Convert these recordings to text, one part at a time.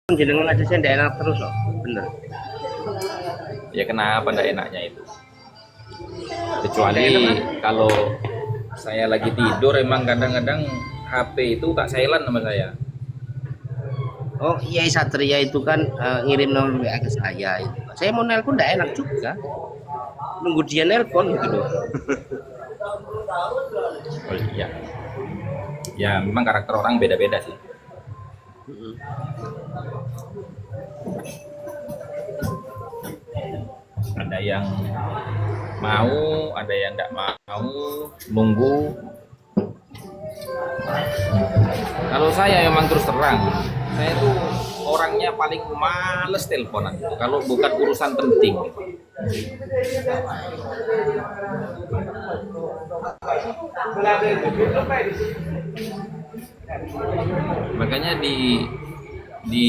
Jenengan aja saya ndak enak terus loh, bener. Ya kenapa ndak enaknya itu? Kecuali kalau saya lagi tidur emang kadang-kadang HP itu tak silent sama saya. Oh iya, Satria itu kan ngirim nomor WA ke saya itu. Saya mau nelpon ndak enak juga. Nunggu dia nelpon gitu loh. Oh iya. Ya memang karakter orang beda-beda sih. Ada yang mau, ada yang tidak mau, nunggu. Kalau saya memang terus terang, saya tuh orangnya paling males teleponan kalau bukan urusan penting. Makanya di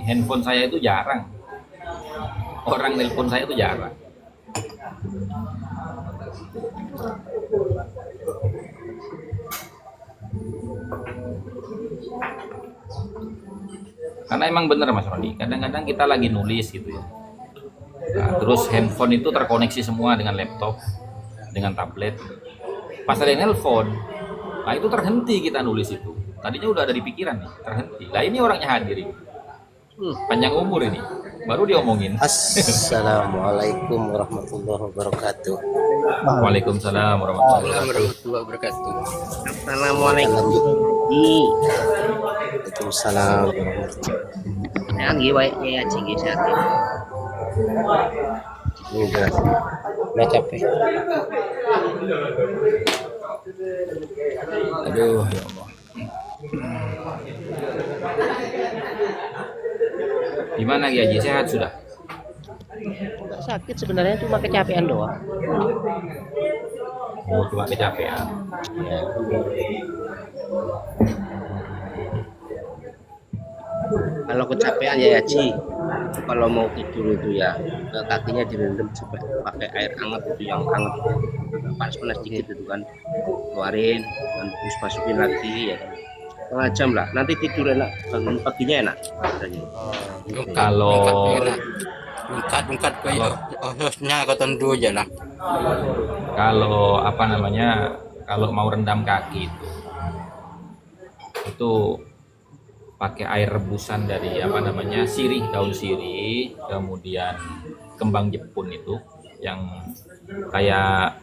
handphone saya itu jarang orang nelpon saya itu jarang. Karena emang bener Mas Roni, kadang-kadang kita lagi nulis gitu ya. Nah, terus handphone itu terkoneksi semua dengan laptop, dengan tablet. Pas ada yang nelpon, nah itu terhenti kita nulis itu. Tadinya udah ada di pikiran nih, terhenti. Lah ini orangnya hadir ini. Panjang umur ini, baru diomongin. Assalamualaikum warahmatullahi wabarakatuh. Waalaikumsalam warahmatullahi wabarakatuh. Assalamualaikum. Waalaikumsalam warahmatullahi. Yang giwa ya cinggi sehat. Udah, nggak capek. Aduh, ya Allah. Gimana Ki Haji, sehat sudah? Sakit sebenarnya cuma kecapean doang. Oh, cuma kecapean. Ya. Kalau kecapean ya Haji, kalau mau tidur itu ya kakinya direndam pakai air hangat itu yang hangat, panas dikit itu kan, keluarin dan terus masukin lagi ya kan. Setengah jam lah, nanti tidur enak, bangun paginya enak. Kalau Ungkat hostnya kau tentu aja lah. kalau apa namanya, kalau mau rendam kaki itu pakai air rebusan dari apa namanya, sirih, daun sirih, kemudian kembang jepun itu yang kayak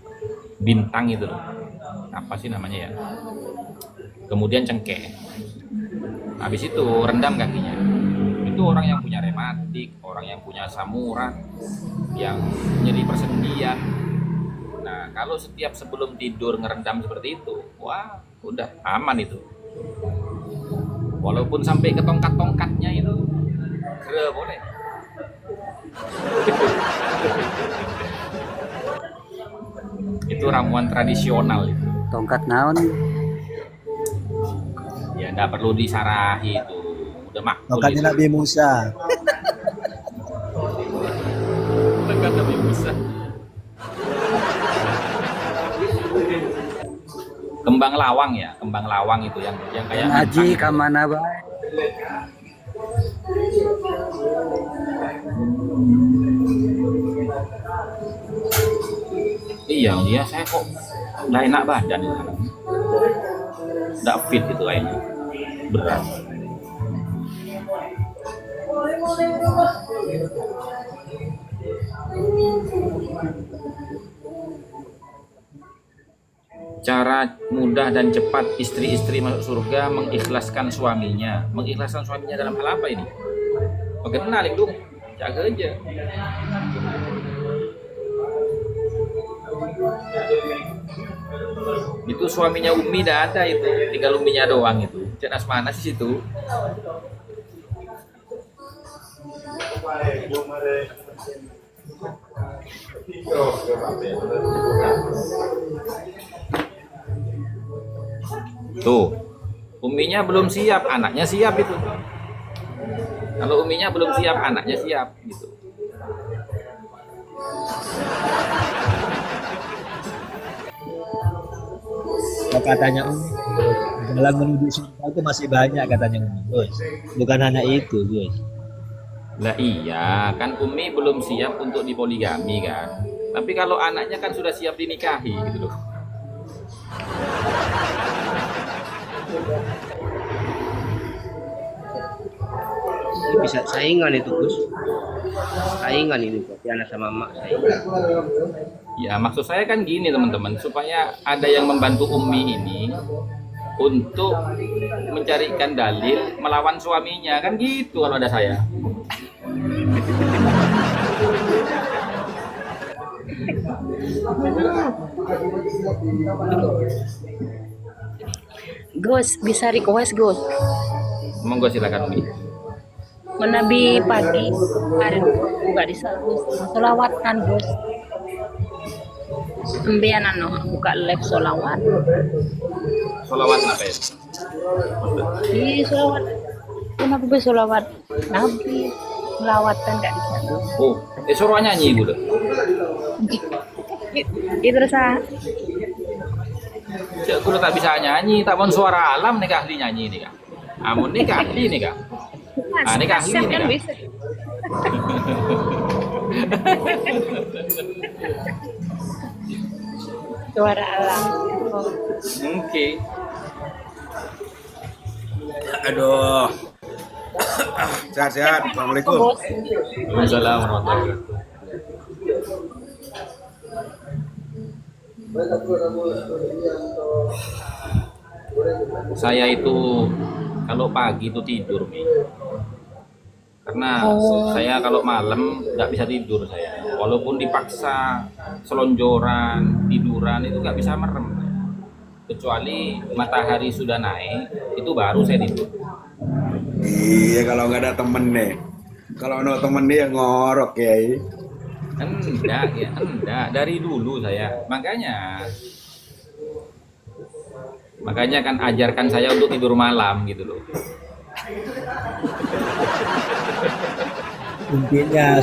bintang itu loh, apa sih namanya ya, kemudian cengkeh. Habis itu rendam kakinya. Itu orang yang punya rematik, orang yang punya samuran, yang nyeri persendian. Nah, kalau setiap sebelum tidur ngerendam seperti itu, wah, udah aman itu. Walaupun sampai ke tongkat-tongkatnya itu, boleh. Itu ramuan tradisional itu. Tongkat naon? Ya, enggak perlu disarahi itu. Udah makbul. Tongkatnya Nabi Musa. Tongkat Nabi Musa. Kembang lawang ya, kembang lawang itu yang kayak Haji ke mana baik? Iya, saya kok nggak enak badan sekarang. Nggak fit itu kayaknya, berat. Cara mudah dan cepat istri-istri masuk surga mengikhlaskan suaminya. Mengikhlaskan suaminya dalam hal apa ini? Bagaimana dong? Jaga aja. Itu suaminya Umi dah ada itu, tinggal Uminya doang itu. Cenas mana sih situ? Tuh, Uminya belum siap, anaknya siap itu. Kalau Uminya belum siap, anaknya siap gitu. Katanya jalan menuju surga itu masih banyak katanya Gus. Bukan hanya itu Gus. Lah iya, kan Umi belum siap untuk dipoligami kan. Tapi kalau anaknya kan sudah siap dinikahi gitu loh. Ini bisa saingan itu Gus, saingan ini berarti anak sama mak saingan. Ya maksud saya kan gini teman-teman, supaya ada yang membantu Umi ini untuk mencarikan dalil melawan suaminya kan gitu kalau ada saya. Gus, bisa request Gus. Monggo silakan Umi. Menabi pagi hari buka di solawatan Gus. Ambian buka live solawat. Sholawat apa ya? Di solawat. Kenapa gue solawat? Nabi solawatan gak bisa. Oh, suruh nyanyi gitu. Itu rasa Cek kulo tak bisa nyanyi, tak mau suara alam nih ahli nyanyi nih kak. Amun nih ahli nih kak. Ah, ini ahli nih kan kak. bisa. Suara alam. Oke. Aduh. Sehat-sehat. Assalamualaikum. Gus. Waalaikumsalam warahmatullahi wabarakatuh. Saya itu kalau pagi itu tidur nih. Karena saya kalau malam nggak bisa tidur saya. Walaupun dipaksa selonjoran, tiduran itu nggak bisa merem. Kecuali matahari sudah naik, itu baru saya tidur. Iya, kalau nggak ada temen nih. Kalau ada temen nih yang ngorok ya. Enggak ya, enggak. Dari dulu saya. Makanya kan ajarkan saya untuk tidur malam gitu loh. Intinya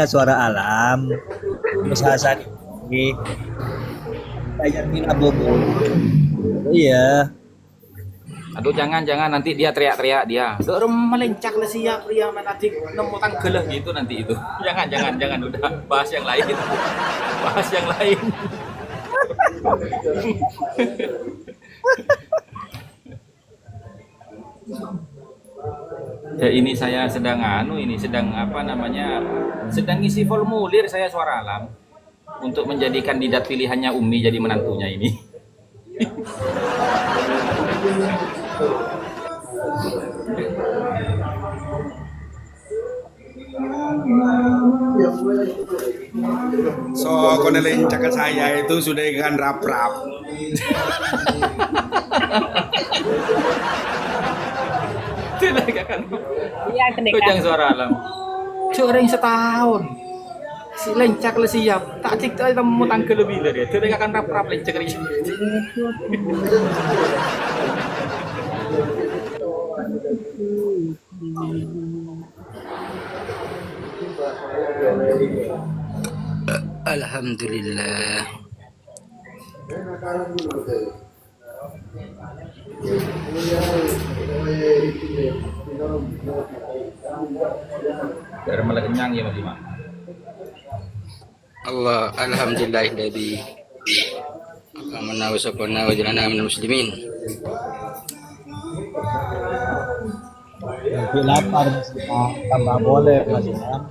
suara alam. Kesasan ini kayak mina bobo. Iya. Aduh jangan nanti dia teriak-teriak dia. Dorong melencak lah siap pria nanti nemu tanggelah gitu nanti itu. Jangan udah bahas yang lain. Bahas yang lain. Ya ini saya sedang sedang ngisi formulir saya suara alam untuk menjadi kandidat pilihannya Umi jadi menantunya ini. So, konelen cakap saya itu sudah ikan rap-rap. Iya, Kau jangan suara alam. Orang setahun. Si lencak lah siap. Tak cik tak temu tangga lebih dari dia. Dia akan rap-rap lencak ni. Alhamdulillah. Dari malah kenyang ya Mas Imam. Allah, alhamdulillah dari amanah wa sabana wa jalana minal muslimin. Nanti lapar masih tambah boleh masih kan.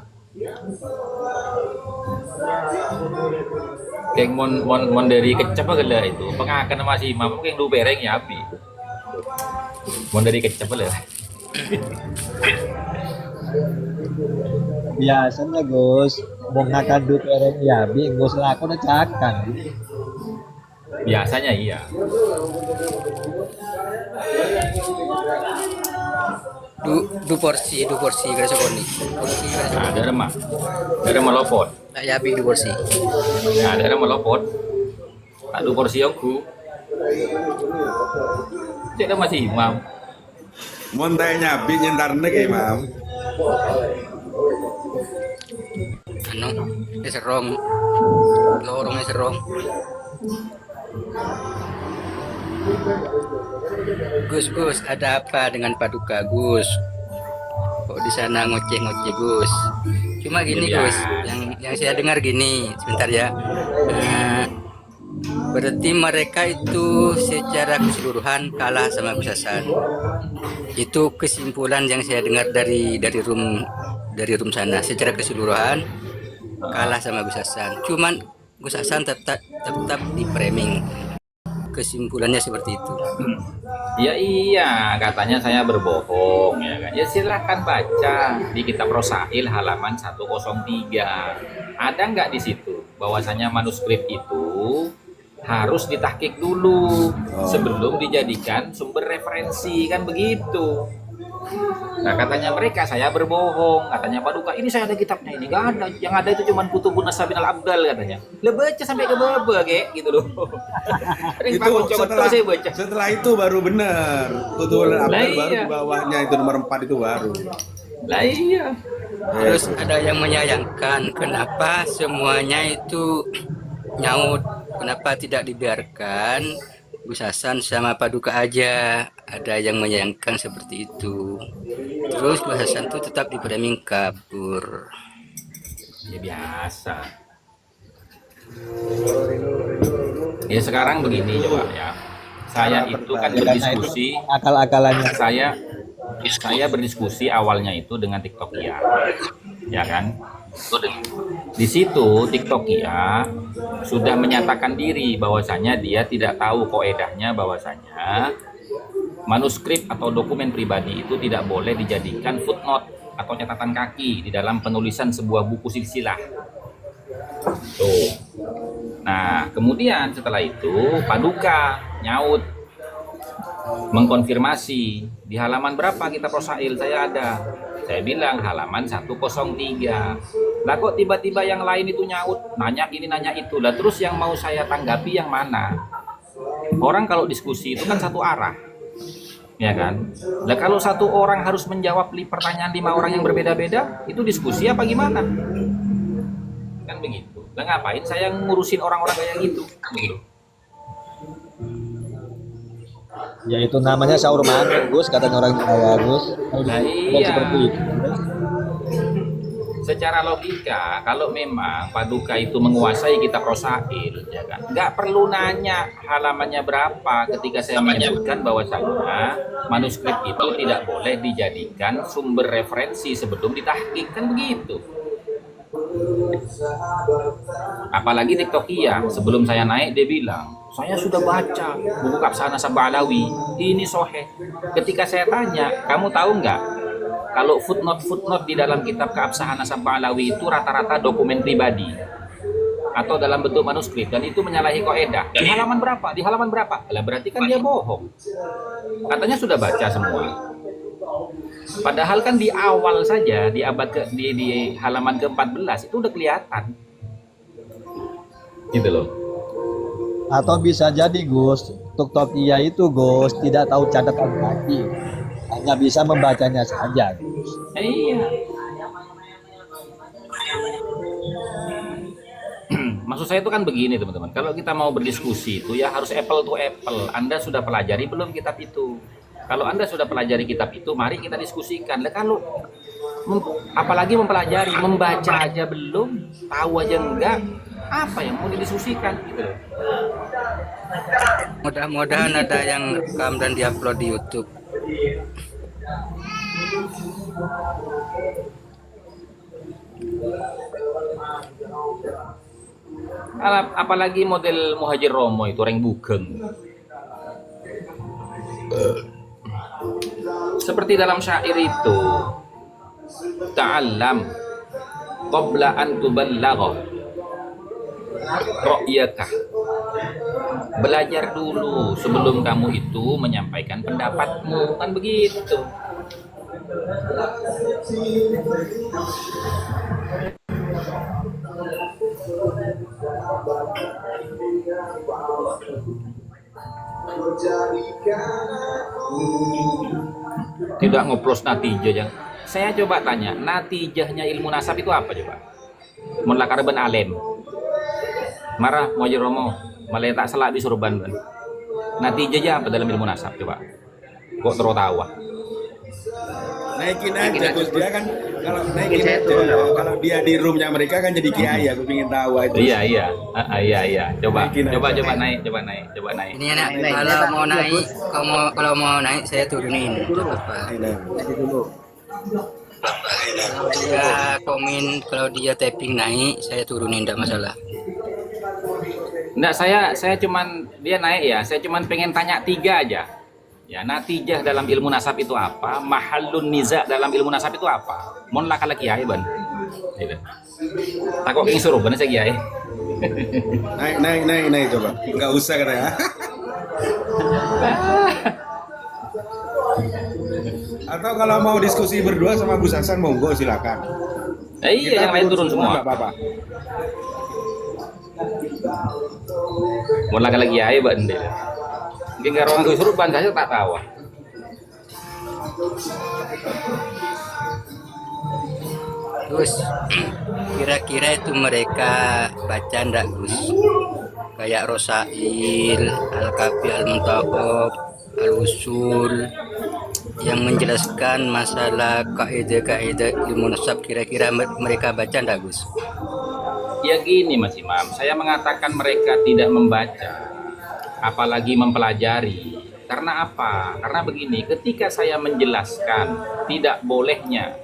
Keng mon dari kecap lah itu. Pengakan Mas Imam keng lu bereng ya api. Mon dari kecap lah. Biasanya Gus mau ngakan duit orang ya bi Gus laku na cakan. Biasanya iya. Du porsi kada sakoni. Porsi kada Nah, ada remah lopot. nak yabi du porsi. Nah, ada remah lopot. Tak ada porsi aku. Cek dah Mas Imam. Montainya bi nyentar nek Imam. Ano, serong. Lorong serong. Gus, ada apa dengan Paduka Gus? kok di sana ngoceh-ngoceh Gus. Cuma gini Iya. Gus, yang saya dengar gini, sebentar ya. Eh, Berarti mereka itu secara keseluruhan kalah sama Gus Hasan. Itu kesimpulan yang saya dengar dari room sana. Secara keseluruhan kalah sama Gus Hasan. Cuman Gus Hasan tetap di framing. Kesimpulannya seperti itu. Ya iya, katanya saya berbohong ya kan. Ya silahkan baca di kitab Rosail halaman 103. Ada nggak di situ bahwasanya manuskrip itu harus ditahkik dulu sebelum dijadikan sumber referensi, kan begitu. Nah katanya mereka saya berbohong, katanya Paduka ini saya ada kitabnya, ini nggak ada, yang ada itu cuma Kutubun Nasabin al Abdal katanya. Lah baca sampai ke bawah kayak gitu loh. Sering Itu Pak coba setelah, saya baca. setelah itu baru bener. Kutubul Lah Abdal baru iya. di bawahnya itu nomor 4 itu baru. Lah iya. Terus ada yang menyayangkan kenapa semuanya itu nyaut, kenapa tidak dibiarkan Gus Hasan sama Paduka aja. Ada yang menyayangkan seperti itu. Terus Gus Hasan tuh tetap di framing kabur. Ya biasa. Ya sekarang begini coba ya. Saya itu kan berdiskusi, Akal-akalannya. saya berdiskusi awalnya itu dengan TikTokia, ya kan? Di situ TikTokia sudah menyatakan diri bahwasanya dia tidak tahu kaedahnya bahwasanya manuskrip atau dokumen pribadi itu tidak boleh dijadikan footnote atau catatan kaki di dalam penulisan sebuah buku silsilah. Tuh. Nah, kemudian setelah itu Paduka nyaut mengkonfirmasi di halaman berapa kitab Rosail saya ada. Saya bilang halaman 103. Lah kok tiba-tiba yang lain itu nyaut, nanya ini nanya itu. Lah terus yang mau saya tanggapi yang mana? Orang kalau diskusi itu kan satu arah. Ya kan? Lah kalau satu orang harus menjawab pertanyaan 5 orang yang berbeda-beda, itu diskusi apa gimana? Kan begitu. Lah ngapain saya ngurusin orang-orang kayak gitu? Gitu. Ya itu namanya sahur makan, Gus, katanya orang Jawa, Gus. Nah, Dan iya. seperti itu. Secara logika, kalau memang Paduka itu menguasai kitab Rosail, ya kan, nggak perlu nanya halamannya berapa ketika saya menyebutkan bahwasanya manuskrip itu tidak boleh dijadikan sumber referensi sebelum ditahqiq, kan begitu. Apalagi TikTokia, sebelum saya naik dia bilang, saya sudah baca buku Kabsahan Nasab Ba'alawi, ini soheh. Ketika saya tanya, kamu tahu nggak kalau footnote di dalam kitab Keabsahan Nasab Ba'alawi itu rata-rata dokumen pribadi atau dalam bentuk manuskrip, dan itu menyalahi kaidah. Di halaman berapa? Di halaman berapa? Lah berarti kan dia bohong. Katanya sudah baca semua. Padahal kan di awal saja di di halaman ke-14 itu udah kelihatan. Gitu loh. Atau bisa jadi, Gus, TikTokia itu, Gus, tidak tahu catatan kaki. Hanya bisa membacanya saja, Gus. Iya. Maksud saya itu kan begini teman-teman, kalau kita mau berdiskusi itu ya harus apple to apple. Anda sudah pelajari belum kitab itu? Kalau Anda sudah pelajari kitab itu, mari kita diskusikan. Lah kalau apalagi mempelajari, membaca aja belum, tahu aja enggak, apa yang mau didiskusikan gitu. Mudah-mudahan ada yang rekam dan diupload di YouTube. Apalagi model Muhajir Romo itu orang bugeng. Seperti dalam syair itu, ta'allam qabla an tuballagha ra'yaka. Belajar dulu sebelum kamu itu menyampaikan pendapatmu, kan begitu. Tidak ngoplos natijah yang saya coba tanya, natijahnya ilmu nasab itu apa coba? Mullah karban alim marah Muhajir Romo malah tak salah di surban kan. Natijahnya apa dalam ilmu nasab coba? Kok terus tahu? Naikin Naikin aja aja, Gus, dia kan kalau naikin Mungkin saya aja. turun, nggak apa-apa. Kalau dia di roomnya mereka kan jadi kiai, aku ingin tahu aja. Iya iya. Iya. Coba Naikin aja. coba naik. Ini anak Naik. kalau mau naik saya turunin. Tidak apa-apa. Nah, Nanti dulu. Kalau dia tapping naik, saya turunin tidak masalah. Enggak, saya cuman dia naik ya. Saya cuman pengen tanya 3 aja. Ya, natijah dalam ilmu nasab itu apa? Mahallun niza dalam ilmu nasab itu apa? Mon lakala kiai ban. Gitu. Takut king suruh ban saya kiai. naik coba. Enggak usah katanya. Atau kalau mau diskusi berdua sama Gus Hasan monggo silakan. Iya, yang lain turun semua. Enggak apa-apa. Mon lakala kiai ban deh. Mungkin kalau orang suruh ban saya tak tahu. Gus, kira-kira itu mereka baca ndak Gus? Kayak Rosail, Al-Kafi, Al-Muntakhab, Al-Usul yang menjelaskan masalah kaidah-kaidah ilmu nasab, kira-kira mereka baca ndak Gus? Ya gini Mas Imam, saya mengatakan mereka tidak membaca, apalagi mempelajari. Karena apa? Karena begini, ketika saya menjelaskan tidak bolehnya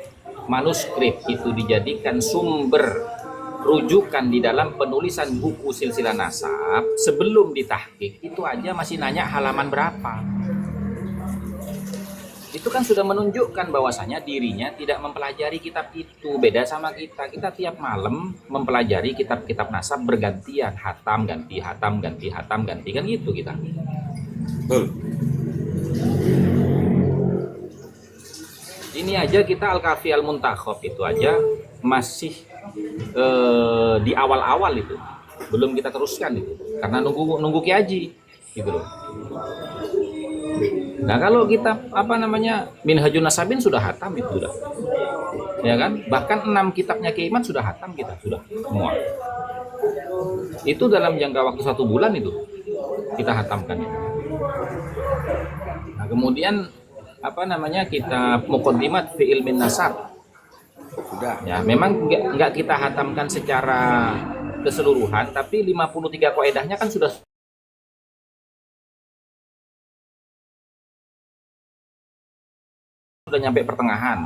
manuskrip itu dijadikan sumber rujukan di dalam penulisan buku silsilah nasab sebelum ditahqiq, itu aja masih nanya halaman berapa. Itu kan sudah menunjukkan bahwasanya dirinya tidak mempelajari kitab itu. Beda sama kita tiap malam mempelajari kitab-kitab nasab bergantian, hatam ganti kan gitu kita. Betul. Ini aja kita Al-Kafi Al-Muntakhab itu aja masih di awal-awal itu, belum kita teruskan itu karena nunggu Ki Haji gitu loh. Nah kalau kita Minhajun Nasabin sudah hatam itu sudah, ya kan, bahkan 6 kitabnya Ki Iman sudah hatam kita sudah semua. Itu dalam jangka waktu 1 bulan itu kita hatamkan itu. Nah kemudian kita Muqaddimat fi ilmin nasab Sudah. ya, memang enggak kita hatamkan secara keseluruhan, tapi 53 kaidahnya kan sudah nyampe pertengahan.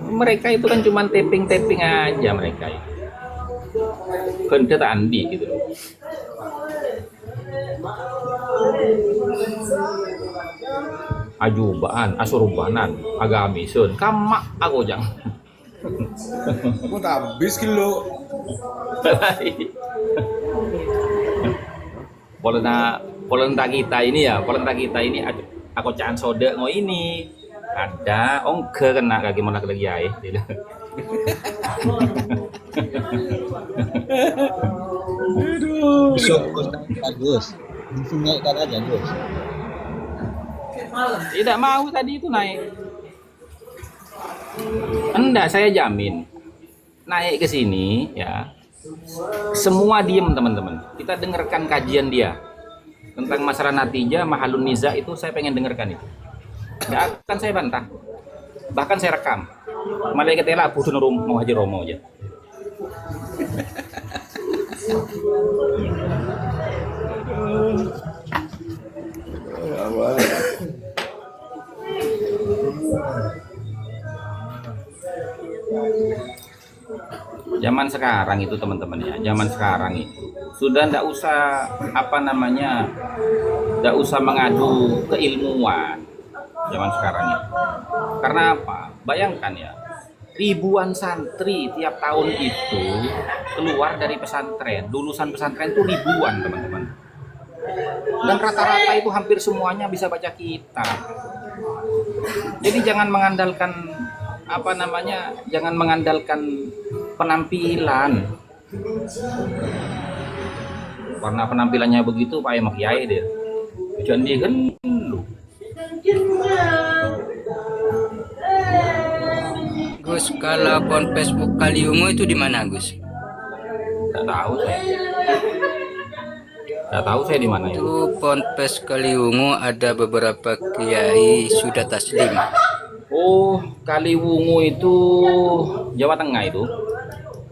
Mereka itu kan cuma tapping aja mereka itu. Kan kita andi gitu loh. Ajubaan, asurubanan, agamisun, kamak aku jang. Mau habis kilo. Polenta kita ini aku caan sode ngo ini ada ongke kena kaki mana lagi ya Besok Gus bagus. Langsung naikkan aja Gus. Tidak mau tadi itu naik. Enggak, saya jamin naik ke sini ya. Semua diem teman-teman. Kita dengarkan kajian dia tentang masalah natijah, mahalun niza itu saya pengen dengarkan itu. Nggak akan saya bantah. Bahkan saya rekam. Malaikat ela Abu Nurum mau Haji Romo aja. Zaman sekarang itu teman-teman ya, zaman sekarang itu sudah ndak usah ndak usah mengadu keilmuan zaman sekarang itu. Karena apa? Bayangkan ya, ribuan santri tiap tahun itu keluar dari pesantren, lulusan pesantren itu ribuan teman-teman. Dan rata-rata itu hampir semuanya bisa baca kitab. Jadi jangan mengandalkan jangan mengandalkan penampilan. Karena penampilannya begitu Pak Emak Kiai deh. Jangan dia kan lu. Gus, kalau akun Facebook Kaliumu itu di mana Gus? Tidak tahu saya. Nggak tahu saya di mana itu. Itu Ponpes Kaliwungu ada beberapa kiai sudah taslim. Oh, Kaliwungu itu Jawa Tengah itu.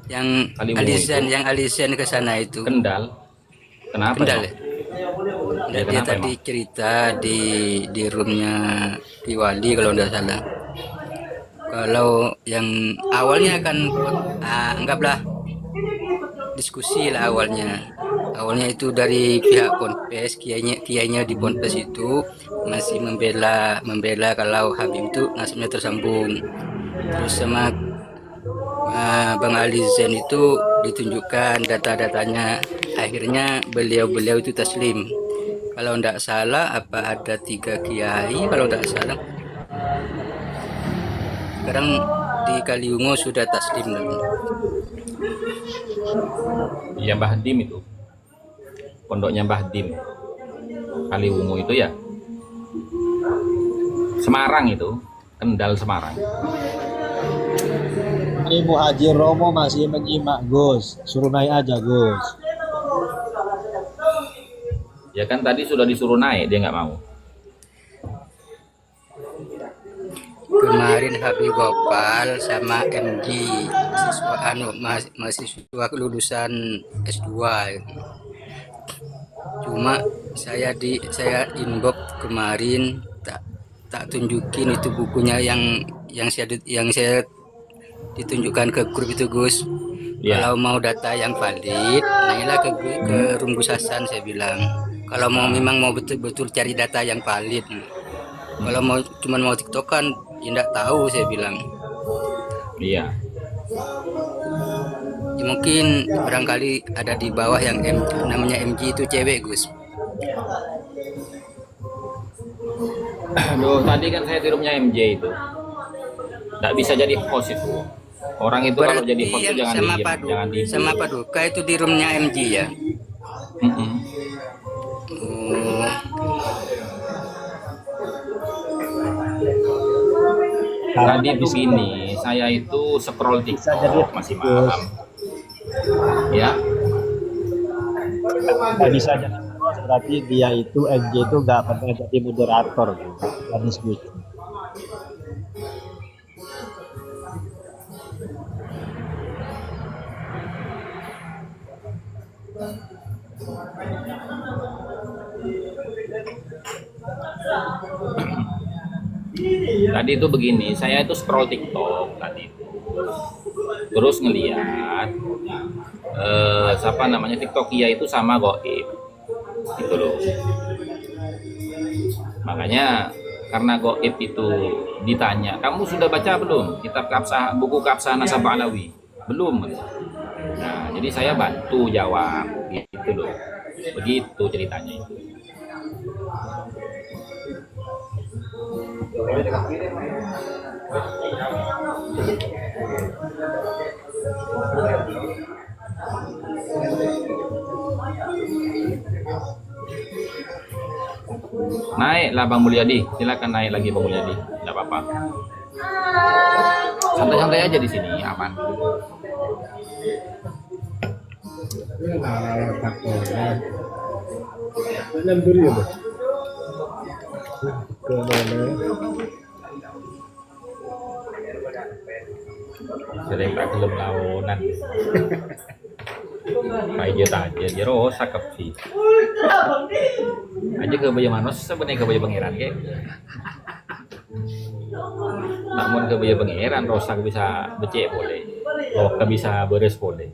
Yang Kaliwungu alisan, itu. yang alisan ke sana itu. Kendal. Kenapa? Kendal Emang? ya? Ya, Dia kenapa tadi emang? cerita di roomnya Ki Wali kalau tidak salah. Kalau yang awalnya kan anggaplah diskusi lah awalnya. Awalnya itu dari pihak Ponpes, kiainya di Ponpes itu masih membela kalau Habib itu nasibnya tersambung. Terus sama Bang Ali Zain itu ditunjukkan data-datanya. Akhirnya beliau itu taslim. Kalau tidak salah apa ada 3 kiai kalau tidak salah. Sekarang di Kaliwungu sudah taslim. Iya, Mbah Dim itu. Pondoknya Mbah Dim. Kaliwungu itu ya. Semarang itu. Kendal Semarang. Ini Muhajir Romo masih menyimak Gus, suruh naik aja Gus. Ya kan tadi sudah disuruh naik, dia nggak mau. Kemarin Habib Gopal sama MG mahasiswa lulusan S2. Cuma saya inbox kemarin tak tunjukin itu bukunya yang saya ditunjukkan ke grup itu Gus. Ya. Kalau mau data yang valid, naiklah ke room Gus Hasan, saya bilang. Kalau memang mau betul-betul cari data yang valid. Kalau cuma mau tiktokan, ya enggak tahu, saya bilang. Iya. Ya, mungkin barangkali ada di bawah yang namanya MG itu cewek Gus. Aduh, tadi kan saya di roomnya MJ itu. Nggak bisa jadi host itu. Orang itu kalau jadi host itu jangan sama diem, jangan diem. sama Paduka itu di roomnya MG ya. Mm-mm. Oh. Tadi itu gini, saya itu scroll Bisa jadi TikTok masih malam. Ya, Nggak bisa jadi berarti dia itu NJ itu nggak pernah jadi moderator gitu. Anies Gus. tadi itu begini, saya itu scroll TikTok tadi itu. Terus ngeliat siapa namanya TikTokia itu sama Goib. Gitu loh. Makanya karena Goib itu ditanya, kamu sudah baca belum kitab buku Kapsah Nasabah Alawi? Belum. Nah, jadi saya bantu jawab gitu loh. Begitu ceritanya itu. Naiklah Bang Mulyadi, silakan naik lagi Bang Mulyadi, tidak apa-apa. Santai-santai aja di sini, aman. Sering tak gelem lawanan. Kayak aja, dia rosak sih. Aja ke Bayu Manos sebenarnya ke Bayu Pangeran ke. Namun ke Bayu Pangeran rosak bisa becek boleh. Roka bisa beres boleh.